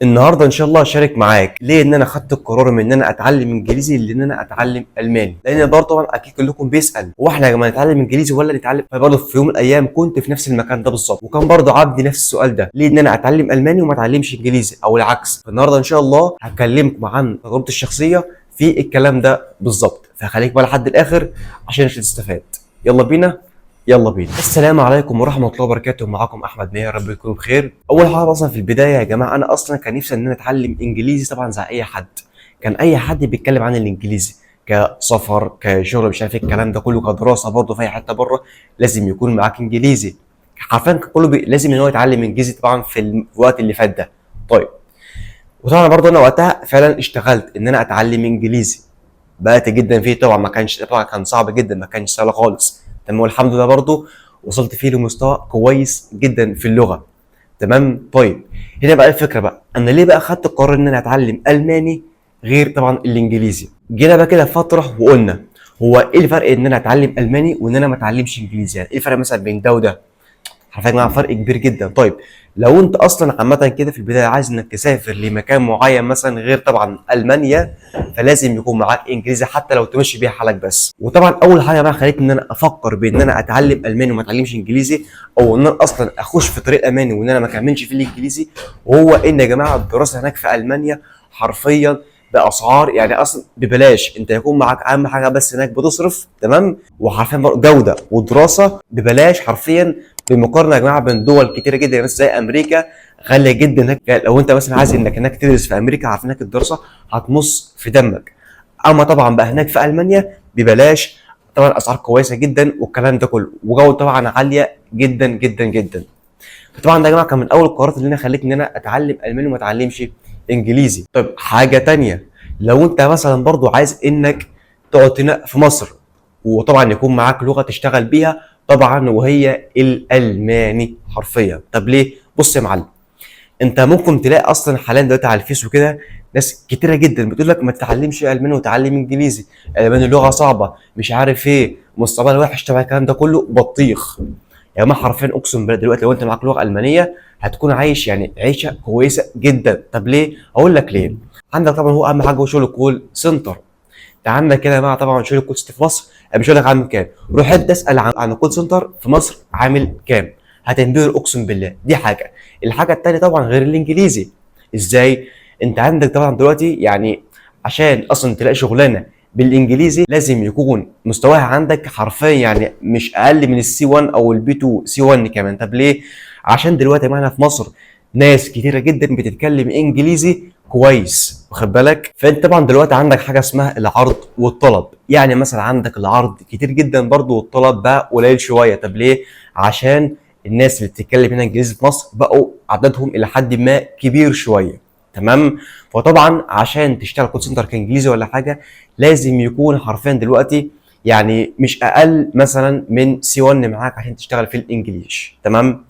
النهارده ان شاء الله هشارك معاك ليه ان انا خدت القرار من ان انا اتعلم انجليزي لان انا اتعلم الماني. لان برضه طبعا اكيد كلكم بيسال هو احنا يا جماعه نتعلم انجليزي ولا نتعلم، فبرضه في يوم من الايام كنت في نفس المكان ده بالظبط، وكان برضه عندي نفس السؤال ده، ليه ان انا اتعلم الماني وما اتعلمش انجليزي او العكس. فالنهارده ان شاء الله هكلمكم عن تجربتي الشخصيه في الكلام ده بالظبط، فخليك بقى لحد الاخر عشان تستفاد. يلا بينا. السلام عليكم ورحمه الله وبركاته. معاكم احمد نية، رب يكونوا بخير. اول حاجه اصلا في البدايه يا جماعه، انا اصلا كان نفسي ان انا اتعلم انجليزي طبعا زي اي حد. كان اي حد بيتكلم عن الانجليزي كسفر كشغل مش عارف إيه الكلام ده كله، كدراسه برضه في اي حته بره لازم يكون معاك انجليزي. حرفيا كله لازم ان هو يتعلم انجليزي طبعا في الوقت اللي فات ده. طيب، وطبعا برضه انا وقتها فعلا اشتغلت ان انا اتعلم انجليزي، بدات جدا فيه. طبعا ما كانش، طبعا كان صعب جدا، ما كانش سهل خالص. تمام، والحمد لله برضه وصلت فيه لمستوى كويس جدا في اللغه. تمام. طيب، هنا بقى الفكره بقى، انا ليه بقى خدت القرار ان انا اتعلم الماني غير طبعا الانجليزي؟ جينا بقى كده فتره وقلنا هو ايه الفرق ان انا اتعلم الماني وان انا ما اتعلمش انجليزي؟ يعني ايه الفرق مثلا بين ده وده؟ حرفيا مع فرق كبير جدا. طيب، لو انت اصلا عامه كده في البدايه عايز انك تسافر لمكان معين مثلا غير طبعا المانيا، فلازم يكون معاك انجليزي حتى لو تمشي بيها حالك بس. وطبعا اول حاجه بقى خلتني ان انا افكر بان انا اتعلم الماني وما اتعلمش انجليزي، او ان انا اصلا اخش في طريق الماني وان انا ما اكملش في الانجليزي، وهو ان يا جماعه الدراسه هناك في المانيا حرفيا باسعار يعني اصلا ببلاش. انت يكون معاك اهم حاجه بس هناك بتصرف، تمام، وحرفيا جوده ودراسه ببلاش حرفيا. بالمقارنه يا جماعه بين دول كتيره جدا يعني زي امريكا غاليه جدا هناك. يعني لو انت مثلا عايز انك هناك تدرس في امريكا، عارف انك الدراسه هتمص في دمك. اما طبعا بقى هناك في المانيا ببلاش، طبعا اسعار كويسه جدا والكلام ده كله، وجوده طبعا عاليه جدا جدا جدا. طبعا ده يا جماعه كان من اول القرارات اللي انا خلتني ان انا اتعلم الماني وما اتعلمش انجليزي. طيب، حاجه تانية، لو انت مثلا برضو عايز انك تقعد هنا في مصر وطبعا يكون معاك لغه تشتغل بيها طبعا وهي الالماني حرفيا. طب ليه؟ بص يا معلم، انت ممكن تلاقي اصلا حاليا دلوقتي على الفيس وكده ناس كتيره جدا بتقول لك ما تتعلمش الماني وتعلم انجليزي، الالماني لغه صعبه مش عارف ايه، مستقبلها وحش تبع الكلام ده كله بطيخ. يا جماعه حرفيا اقسم بالله دلوقتي لو انت معاك لغه المانيه هتكون عايش يعني عيشه كويسه جدا. طب ليه؟ اقول لك ليه. عندك طبعا هو اهم حاجه هو شغل كول سنتر. انت عندك كده يا جماعه طبعا شغل الكول سنتر في مصر، انا مش هقول لك عامل كام، روح انت اسال عن الكول سنتر في مصر عامل كام، هتنبهر اقسم بالله. دي حاجه. الحاجه الثانيه طبعا غير الانجليزي، ازاي؟ انت عندك طبعا دلوقتي يعني عشان اصلا تلاقي شغلانه بالانجليزي لازم يكون مستواها عندك حرفيا يعني مش اقل من السي 1 او البي 2 سي 1 كمان. طب ليه؟ عشان دلوقتي معانا في مصر ناس كتيره جدا بتتكلم انجليزي كويس، واخد بالك؟ فانت طبعا دلوقتي عندك حاجه اسمها العرض والطلب. يعني مثلا عندك العرض كتير جدا برضو والطلب بقى قليل شويه. طب ليه؟ عشان الناس اللي بتتكلم هنا انجليزي في مصر بقوا عددهم الى حد ما كبير شويه. تمام. فطبعا عشان تشتغل كول سنتر كانجليزي ولا حاجه لازم يكون حرفيا دلوقتي يعني مش اقل مثلا من سي 1 معاك عشان تشتغل في الانجليش. تمام.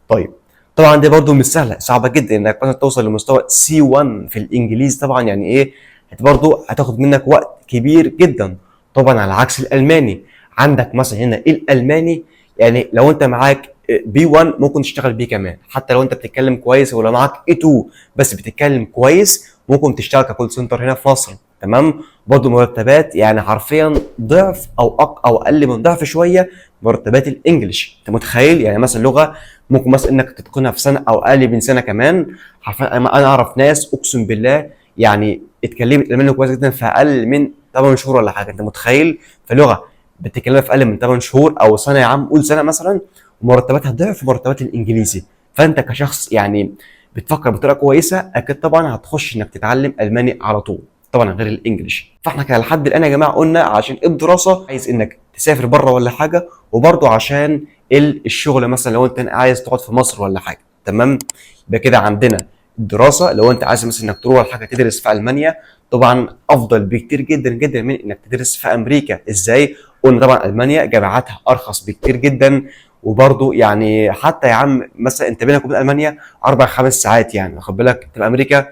طيب، طبعا دي برضو مش سهله، صعبه جدا انك مثلا توصل لمستوى سي 1 في الانجليزي. طبعا يعني ايه، برضو هتاخد منك وقت كبير جدا. طبعا على عكس الالماني، عندك مثلا هنا الالماني يعني لو انت معاك بي 1 ممكن تشتغل بيه كمان، حتى لو انت بتتكلم كويس، ولو معاك اي 2 بس بتتكلم كويس ممكن تشتغل ككول سنتر هنا في مصر. تمام. برضه مرتبات يعني حرفيا ضعف او اقل من ضعف شويه مرتبات الانجليش. انت متخيل؟ يعني مثلا لغه ممكن مثلا انك تتقنها في سنه او اقل من سنه كمان. حرفيا انا اعرف ناس اقسم بالله يعني اتكلمت الماني كويس جدا في اقل من 8 شهور ولا حاجه. انت متخيل؟ في لغه بتتكلمها في اقل من 8 شهور او سنه، يا عم قول سنه مثلا، ومرتباتها ضعف مرتبات الانجليزي. فانت كشخص يعني بتفكر بطريقه كويسه اكيد طبعا هتخش انك تتعلم الماني على طول، طبعا غير الانجليش. فاحنا كده لحد الان يا جماعه قلنا عشان الدراسه عايز انك تسافر بره ولا حاجه، وبرضه عشان الشغل مثلا لو انت عايز تقعد في مصر ولا حاجه. تمام. يبقى كده عندنا الدراسه، لو انت عايز مثلا انك تروح ولا حاجه تدرس في المانيا طبعا افضل بكتير جدا جدا من انك تدرس في امريكا. ازاي؟ قلنا طبعا المانيا جامعاتها ارخص بكتير جدا، وبرضه يعني حتى يا عم مثلا انت بينك وبين المانيا 4 5 ساعات، يعني واخد بالك؟ في امريكا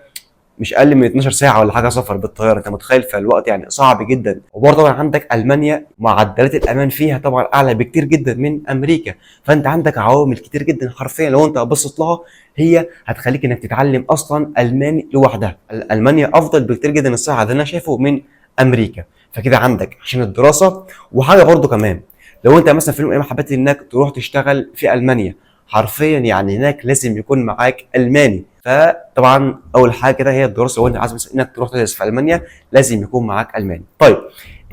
مش اقل من 12 ساعه ولا حاجه سفر بالطياره. انت متخيل؟ فالوقت يعني صعب جدا. وبرضه طبعا عندك المانيا معدلات الامان فيها طبعا اعلى بكتير جدا من امريكا. فانت عندك عوامل كتير جدا حرفيا لو انت بصيت لها هي هتخليك انك تتعلم اصلا الماني لوحدها. المانيا افضل بكتير جدا الصراحه ده انا شايفه من امريكا. فكده عندك عشان الدراسه. وحاجه برضه كمان، لو انت مثلا في يوم من الايام حبيت انك تروح تشتغل في المانيا، حرفيا يعني هناك لازم يكون معاك الماني. فطبعا اول حاجه كده هي الدراسه. لو انت عايز مثلا انك تروح تدرس في المانيا لازم يكون معاك الماني. طيب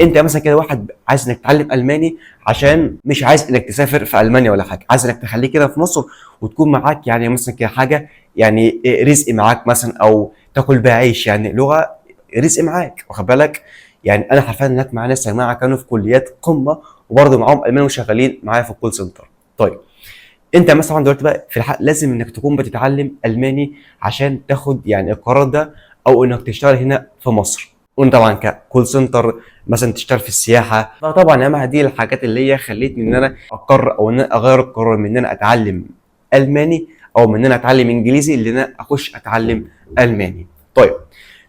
انت مثلا كده واحد عايز انك تتعلم الماني عشان مش عايز انك تسافر في المانيا ولا حاجه، عايز انك تخليه كده في مصر وتكون معاك يعني مثلا كده حاجه يعني رزق معاك مثلا، او تاكل بيها عيش، يعني لغه رزق معاك، واخد بالك؟ يعني انا حرفيا هناك مع ناس يا جماعه كانوا في كليات قمه وبرضه معاهم الماني وشغالين معايا في الكول سنتر. طيب انت مثلا دلوقتي بقى في الحق لازم انك تكون بتتعلم الماني عشان تاخد يعني القرار ده، او انك تشتغل هنا في مصر. وانت طبعا ككول سنتر مثلا تشتغل في السياحه. فطبعا يا جماعه دي الحاجات اللي هي خلتني ان انا اقرر او ان انا اغير القرار من ان انا اتعلم الماني او من ان انا اتعلم انجليزي، اللي انا اخش اتعلم الماني. طيب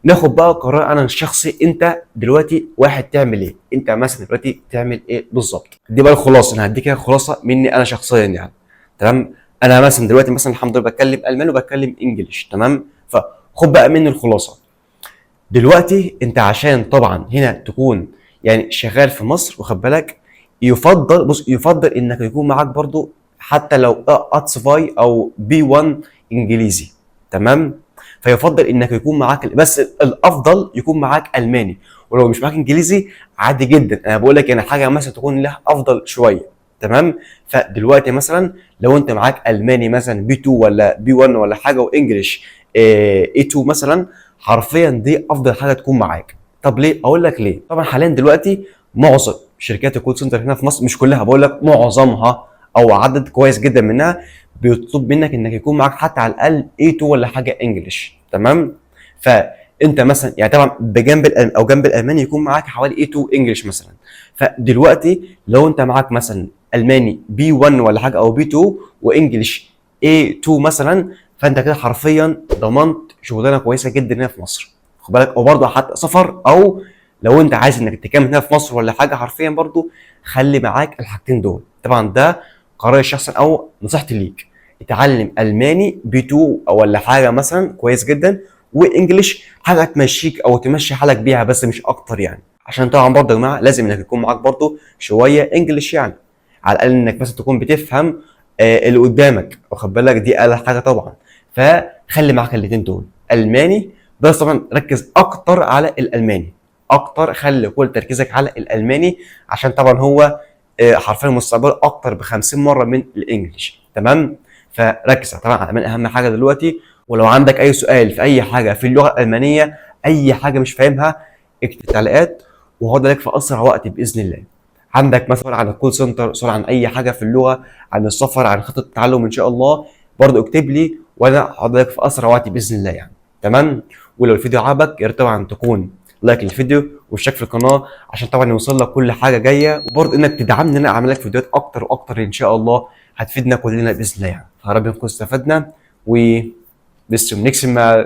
ناخد بقى قرار انا الشخصي. انت دلوقتي واحد تعمل ايه؟ انت مثلا دلوقتي تعمل ايه بالظبط؟ دي بقى الخلاصه، انا هديك خلاصه مني انا شخصيا يعني. تمام؟ انا مثلا دلوقتي مثلا الحمد لله بتكلم الماني وبتكلم انجليش، تمام؟ فخد بقى مني الخلاصه. دلوقتي انت عشان طبعا هنا تكون يعني شغال في مصر، واخد بالك؟ يفضل يفضل انك يكون معاك برضو حتى لو اتسفاي او بي 1 انجليزي، تمام؟ فيفضل انك يكون معاك، بس الافضل يكون معاك الماني. ولو مش معاك انجليزي عادي جدا، انا بقول لك يعني حاجه مثلا تكون لها افضل شويه، تمام؟ فدلوقتي مثلا لو انت معاك الماني مثلا بي 2 ولا بي 1 ولا حاجه، وانجليش اي 2 مثلا، حرفيا دي افضل حاجه تكون معاك. طب ليه؟ اقول لك ليه. طبعا حاليا دلوقتي معظم شركات الكول سنتر هنا في مصر، مش كلها بقول لك، معظمها او عدد كويس جدا منها بيطلب منك انك يكون معاك حتى على الاقل A2 ولا حاجه انجلش، تمام؟ فانت مثلا يعني طبعا بجنب او جنب الالماني يكون معاك حوالي A2 انجلش مثلا. فدلوقتي لو انت معاك مثلا الماني B1 ولا حاجه او B2 وانجلش A2 مثلا، فانت كده حرفيا ضمنت شغلانه كويسه جدا هنا في مصر، خد بالك؟ وبرضه حتى سفر، او لو انت عايز انك تكمل هنا في مصر ولا حاجه، حرفيا برضه خلي معاك الحاجتين دول. طبعا ده قرار الشخص او نصيحتي ليك. اتعلم الماني بي 2 او ولا حاجه مثلا كويس جدا، وانجلش حاجه تمشيك او تمشي حالك بيها بس مش اكتر يعني. عشان طبعا برضه يا جماعه لازم انك يكون معاك برضه شويه انجلش يعني، على الاقل انك بس تكون بتفهم اللي قدامك، واخد بالك؟ دي اقل حاجه طبعا. فخلي معاك الاثنين دول الماني، بس طبعا ركز اكتر على الالماني اكتر، خلي كل تركيزك على الالماني عشان طبعا هو حرفيا مستقبل اكتر ب 50 مره من الانجليش، تمام؟ فركز طبعا على الالماني اهم حاجه دلوقتي. ولو عندك اي سؤال في اي حاجه في اللغه الالمانيه، اي حاجه مش فاهمها، اكتب تعليقات وهقعد لك في اسرع وقت باذن الله. عندك مثلا عن الكول سنتر، سؤال عن اي حاجه في اللغه، عن السفر، عن خطه التعلم ان شاء الله، برضه اكتب لي وانا هقعد لك في اسرع وقت باذن الله يعني، تمام؟ ولو الفيديو عجبك يا ريت طبعا تكون لايك للفيديو واشترك في القناه عشان طبعا يوصل لك كل حاجه جايه، وبرضه انك تدعمني ان انا اعمل لك فيديوهات اكتر واكتر ان شاء الله هتفيدنا كلنا باذن الله يعني. يا رب نكون استفدنا و bis zum nächsten Mal.